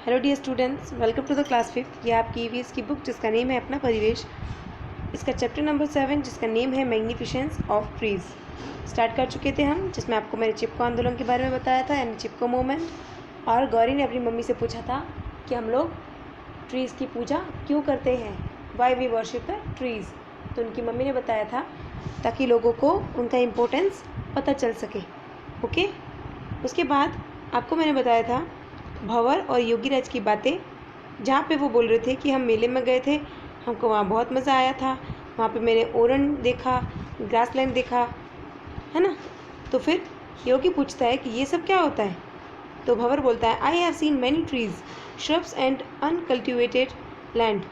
Hello dear students, welcome to the class 5। ये आपकी EVS की बुक जिसका नेम है अपना परिवेश। इसका चैप्टर नंबर 7 जिसका नेम है मैग्निफिसेंस ऑफ ट्रीज़ स्टार्ट कर चुके थे हम, जिसमें आपको मैंने चिपको आंदोलन के बारे में बताया था, यानी चिपको मूवमेंट। और गौरी ने अपनी मम्मी से पूछा था कि हम लोग ट्रीज़ की पूजा क्यों करते हैं, why we worship the trees. तो उनकी मम्मी ने बताया था ताकि लोगों को उनका इम्पोर्टेंस पता चल सके। ओके, उसके बाद आपको मैंने बताया था भंवर और योगीराज की बातें, जहाँ पे वो बोल रहे थे कि हम मेले में गए थे, हमको वहाँ बहुत मज़ा आया था, वहाँ पे मैंने ओरन देखा, ग्रासलैंड देखा, है ना। तो फिर योगी पूछता है कि ये सब क्या होता है। तो भंवर बोलता है, I have seen many trees, shrubs and uncultivated land.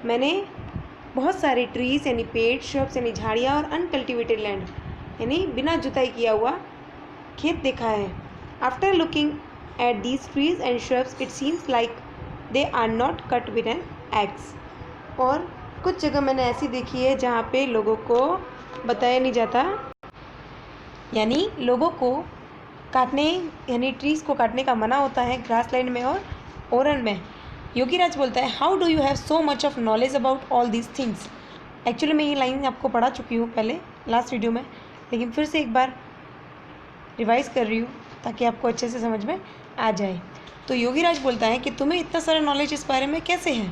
मैंने बहुत सारे ट्रीज़ यानी पेड़, श्रब्स यानी झाड़ियाँ, और अनकल्टिवेटेड लैंड यानी बिना जुताई किया हुआ खेत देखा है। After looking at these trees and shrubs it seems like they are not cut with an axe। और कुछ जगह मैंने ऐसी देखी है जहाँ पे लोगों को बताया नहीं जाता, यानी लोगों को काटने यानी ट्रीज़ को काटने का मना होता है ग्रासलैंड में और ओरन में। योगीराज बोलता है, how do you have so much of knowledge about all these things. Actually मैं ये लाइन आपको पढ़ा चुकी हूँ पहले लास्ट वीडियो में, लेकिन फिर से एक बार रिवाइज कर रही हूँ ताकि आपको अच्छे से समझ में आ जाए। तो योगीराज बोलता है कि तुम्हें इतना सारा नॉलेज इस बारे में कैसे है।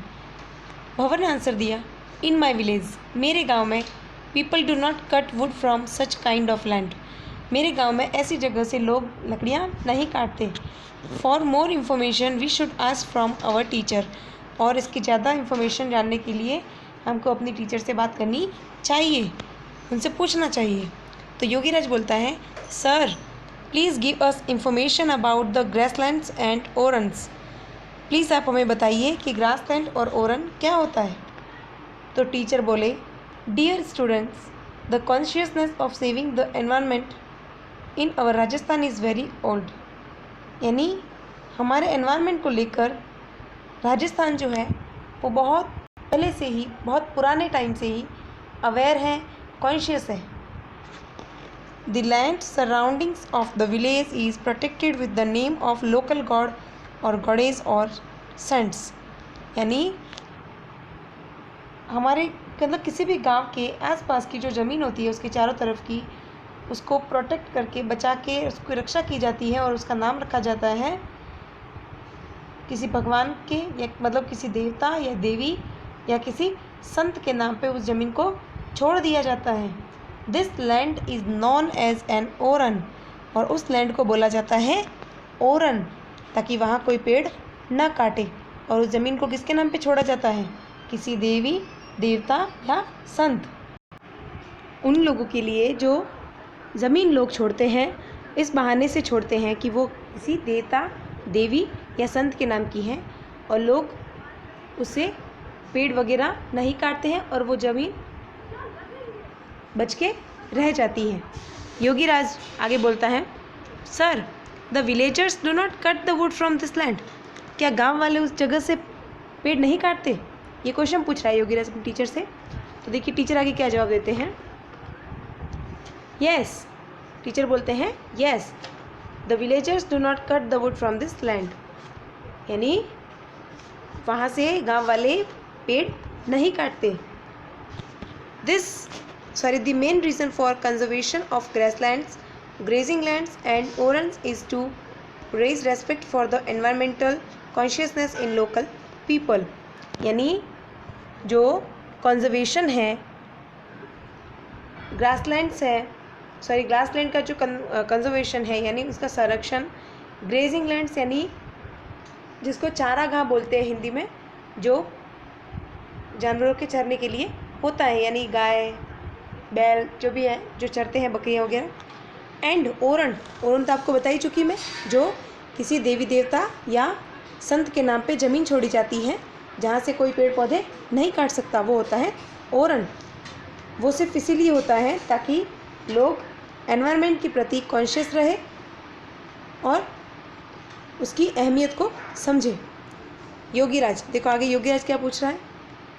भंवर ने आंसर दिया, इन माई विलेज, मेरे गांव में, people do not cut wood from such kind of land. मेरे गांव में ऐसी जगह से लोग लकड़ियाँ नहीं काटते। For more information we should ask from our teacher. और इसकी ज़्यादा इन्फॉर्मेशन जानने के लिए हमको अपनी टीचर से बात करनी चाहिए, उनसे पूछना चाहिए। तो योगीराज बोलता है, sir please give us information about the grasslands and orans. Please आप हमें बताइए कि ग्रासलैंड और ओरन क्या होता है। तो टीचर बोले, dear students, the consciousness of saving the environment in our Rajasthan is very old. यानी हमारे एनवायरनमेंट को लेकर राजस्थान जो है वो बहुत पहले से ही, बहुत पुराने टाइम से ही अवेयर है, कॉन्शियस है। The land surroundings of the village is protected with the name of local god or goddess or saints। यानी हमारे मतलब किसी भी गांव के आसपास की जो ज़मीन होती है उसके चारों तरफ की, उसको प्रोटेक्ट करके, बचा के उसकी रक्षा की जाती है और उसका नाम रखा जाता है किसी भगवान के, या मतलब किसी देवता या देवी या किसी संत के नाम पे उस ज़मीन को छोड़ दिया जाता है। This land is known as an oran. और उस लैंड को बोला जाता है ओरन, ताकि वहाँ कोई पेड़ न काटे। और उस ज़मीन को किसके नाम पे छोड़ा जाता है, किसी देवी, देवता या संत। उन लोगों के लिए जो ज़मीन लोग छोड़ते हैं, इस बहाने से छोड़ते हैं कि वो किसी देवता, देवी या संत के नाम की है, और लोग उससे पेड़ वगैरह नहीं काटते हैं और वो ज़मीन बच के रह जाती है। योगीराज आगे बोलता है, sir the villagers do not cut the wood from this land. क्या गांव वाले उस जगह से पेड़ नहीं काटते। ये क्वेश्चन पूछ रहा है योगीराज अपनी टीचर से। तो देखिए टीचर आगे क्या जवाब देते हैं। यस, टीचर बोलते हैं, yes the villagers do not cut the wood from this land. यानी वहाँ से गांव वाले पेड़ नहीं काटते। The main reason for conservation of grasslands, grazing lands and orans is to raise respect for the environmental consciousness in local people। यानी जो कंजर्वेशन है, ग्रासलैंड का जो कंजर्वेशन है यानी उसका संरक्षण, ग्रेजिंग लैंड्स यानी जिसको चारागाह बोलते हैं हिंदी में, जो जानवरों के चरने के लिए होता है, यानी गाय, बैल जो भी है, जो चरते हैं, बकरियाँ वगैरह। एंड ओरन तो आपको बता ही चुकी मैं, जो किसी देवी देवता या संत के नाम पे ज़मीन छोड़ी जाती है जहाँ से कोई पेड़ पौधे नहीं काट सकता, वो होता है ओरन। वो सिर्फ इसीलिए होता है ताकि लोग एनवायरनमेंट के प्रति कॉन्शियस रहे और उसकी अहमियत को समझे। योगीराज देखो आगे योगीराज क्या पूछ रहा है।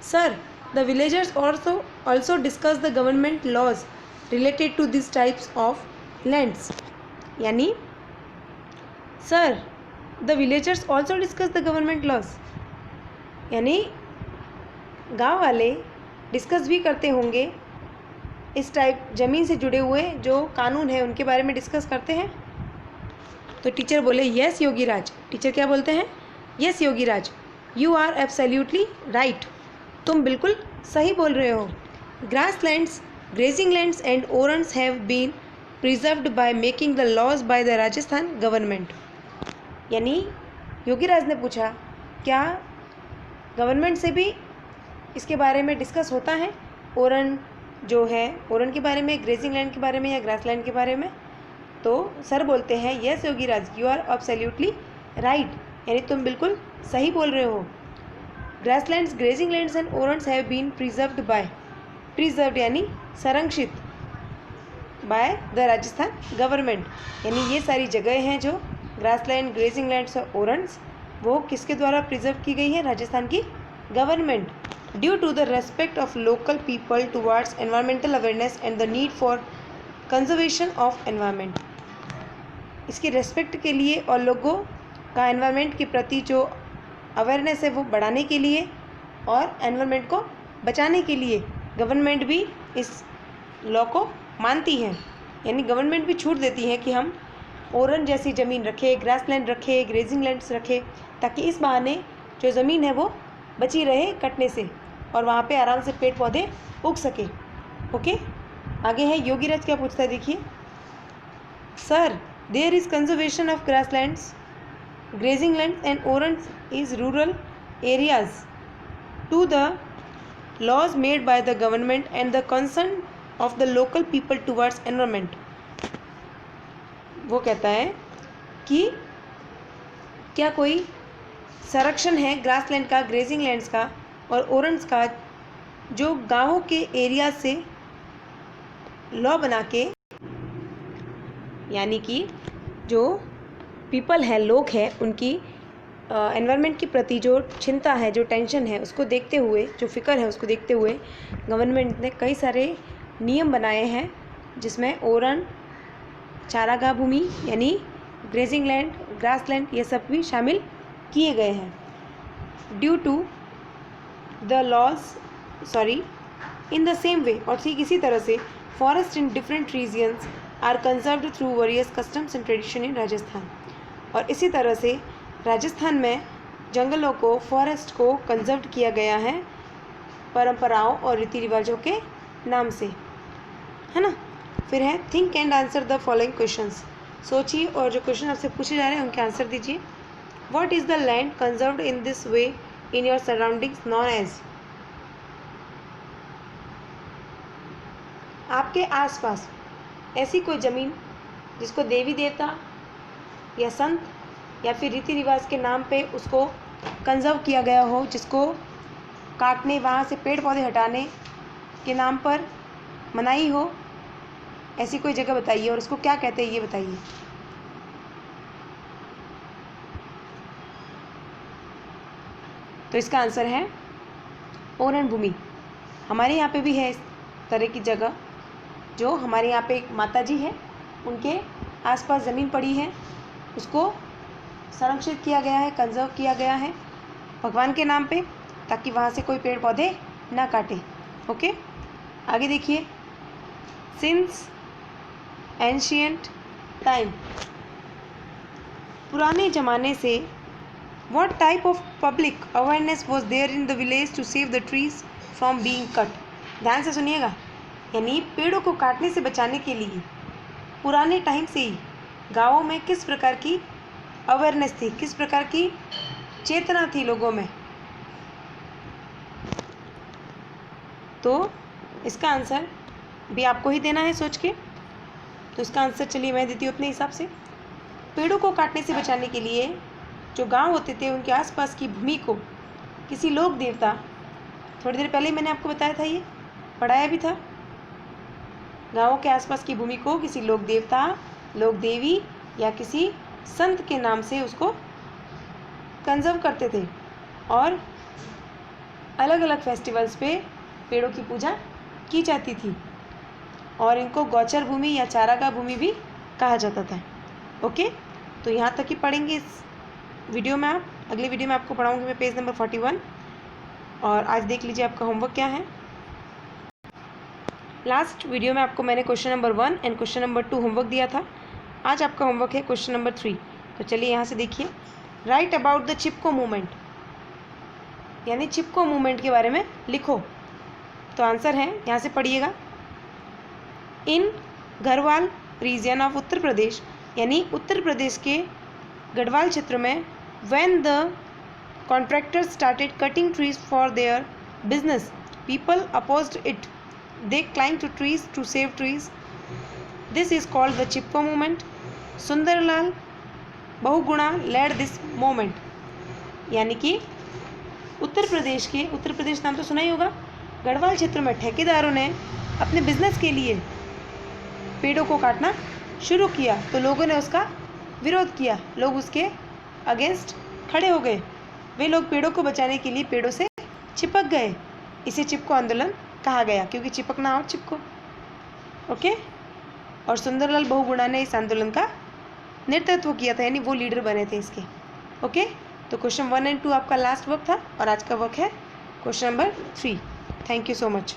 Sir The villagers also discuss the government laws related to these types of lands। यानी sir the villagers also discuss the government laws, यानी गांव वाले डिस्कस भी करते होंगे इस टाइप ज़मीन से जुड़े हुए जो कानून है उनके बारे में डिस्कस करते हैं। तो टीचर बोले यस योगीराज। टीचर क्या बोलते हैं? Yes Yogiraj, you are absolutely right, तुम बिल्कुल सही बोल रहे हो। Grass lands, grazing lands and orans have been preserved by making the laws by the Rajasthan government. यानी योगीराज ने पूछा क्या गवर्नमेंट से भी इसके बारे में डिस्कस होता है, ओरन जो है ओरन के बारे में, ग्रेजिंग लैंड के बारे में या ग्रास लैंड के बारे में? तो सर बोलते हैं yes Yogiraj, you are absolutely right, यानी तुम बिल्कुल सही बोल रहे हो। Grass lands, grazing lands and orans have been preserved by, preserved यानी संरक्षित, बाय द राजस्थान गवर्नमेंट, यानी ये सारी जगह हैं जो ग्रास लैंड, ग्रेजिंग लैंड्स और ओरन्स, वो किसके द्वारा प्रिजर्व की गई है? राजस्थान की government. Due to the respect of local people towards environmental awareness and the need for conservation of environment, इसकी रेस्पेक्ट के लिए और लोगों का एनवायरमेंट के प्रति जो अवेयरनेस है वो बढ़ाने के लिए और एनवायरमेंट को बचाने के लिए गवर्नमेंट भी इस लॉ को मानती है, यानी गवर्नमेंट भी छूट देती है कि हम ओरन जैसी ज़मीन रखें, ग्रास लैंड रखें, ग्रेजिंग लैंड्स रखें, ताकि इस बहाने जो ज़मीन है वो बची रहे कटने से और वहाँ पे आराम से पेड़ पौधे उग सके। ओके, आगे है योगीराज क्या पूछता है, देखिए। Sir, there is conservation of grass lands, grazing lands and orans is rural areas to the laws made by the government and the concern of the local people towards environment। वो कहता है कि क्या कोई संरक्षण है ग्रास लैंड का, grazing lands का और ओरन्स का जो गाँवों के एरिया से लॉ बना के, यानी कि जो पीपल है, लोग हैं, उनकी एनवायरनमेंट के प्रति जो चिंता है, जो टेंशन है, उसको देखते हुए, जो फ़िक्र है उसको देखते हुए गवर्नमेंट ने कई सारे नियम बनाए हैं जिसमें ओरन, चारागाह भूमि यानी ग्रेजिंग लैंड, ग्रास लैंड, ये सब भी शामिल किए गए हैं। Due to the laws in the same way, और ठीक इसी तरह से forest in different regions are conserved through various customs and tradition in Rajasthan. और इसी तरह से राजस्थान में जंगलों को, फॉरेस्ट को कंजर्व किया गया है परंपराओं और रीति रिवाजों के नाम से, है ना। फिर है think and answer the following questions. सोचिए और जो क्वेश्चन आपसे पूछे जा रहे हैं उनके आंसर दीजिए। What is the land conserved in this way in your surroundings known as. आपके आसपास ऐसी कोई ज़मीन जिसको देवी देवता या संत या फिर रीति रिवाज के नाम पे उसको कंजर्व किया गया हो, जिसको काटने, वहाँ से पेड़ पौधे हटाने के नाम पर मनाही हो, ऐसी कोई जगह बताइए और उसको क्या कहते हैं ये बताइए। तो इसका आंसर है ओरन भूमि। हमारे यहाँ पे भी है इस तरह की जगह, जो हमारे यहाँ पे एक माता जी है, उनके आसपास ज़मीन पड़ी है, उसको संरक्षित किया गया है, कंजर्व किया गया है भगवान के नाम पे, ताकि वहाँ से कोई पेड़ पौधे ना काटे। ओके, आगे देखिए। सिंस एंशियंट टाइम, पुराने ज़माने से what type of public awareness was there in the village to save the trees from being cut. ध्यान से सुनिएगा, यानी पेड़ों को काटने से बचाने के लिए पुराने टाइम से ही गाँवों में किस प्रकार की अवेयरनेस थी, किस प्रकार की चेतना थी लोगों में। तो इसका आंसर भी आपको ही देना है सोच के। तो इसका आंसर चलिए मैं देती हूँ अपने हिसाब से। पेड़ों को काटने से बचाने के लिए जो गांव होते थे उनके आसपास की भूमि को किसी लोक देवता, थोड़ी देर पहले मैंने आपको बताया था, ये पढ़ाया भी था, गाँवों के आसपास की भूमि को किसी लोक देवता, लोक देवी या किसी संत के नाम से उसको कंजर्व करते थे और अलग अलग फेस्टिवल्स पे पेड़ों की पूजा की जाती थी और इनको गौचर भूमि या चारागाह भूमि भी कहा जाता था। ओके, तो यहाँ तक ही पढ़ेंगे इस वीडियो में अगले वीडियो में आपको पढ़ाऊँगी मैं पेज नंबर 41। और आज देख लीजिए आपका होमवर्क क्या है। लास्ट वीडियो में आपको मैंने question number 1 and question number 2 homework दिया था। आज आपका होमवर्क है क्वेश्चन नंबर 3। तो चलिए यहाँ से देखिए, right about the Chipko movement, यानी चिपको मूवमेंट के बारे में लिखो। तो आंसर है, यहाँ से पढ़िएगा, इन गढ़वाल रीजन ऑफ उत्तर प्रदेश, यानी उत्तर प्रदेश के गढ़वाल क्षेत्र में, when the contractor started cutting trees for their business, people opposed it, they climb to trees to save trees. This is called the Chipko movement. Sunderlal Bahuguna led this movement, यानी कि उत्तर प्रदेश नाम तो सुना ही होगा, गढ़वाल क्षेत्र में ठेकेदारों ने अपने बिजनेस के लिए पेड़ों को काटना शुरू किया, तो लोगों ने उसका विरोध किया, लोग उसके अगेंस्ट खड़े हो गए। वे लोग पेड़ों को बचाने के लिए पेड़ों से चिपक गए। इसे चिपको आंदोलन कहा गया, क्योंकि चिपकना और चिपको। ओके। और सुंदरलाल बहुगुणा ने इस आंदोलन का नेतृत्व किया था, यानी वो लीडर बने थे इसके। ओके। तो क्वेश्चन 1 एंड 2 आपका लास्ट वर्क था और आज का वर्क है question number 3। Thank you so much.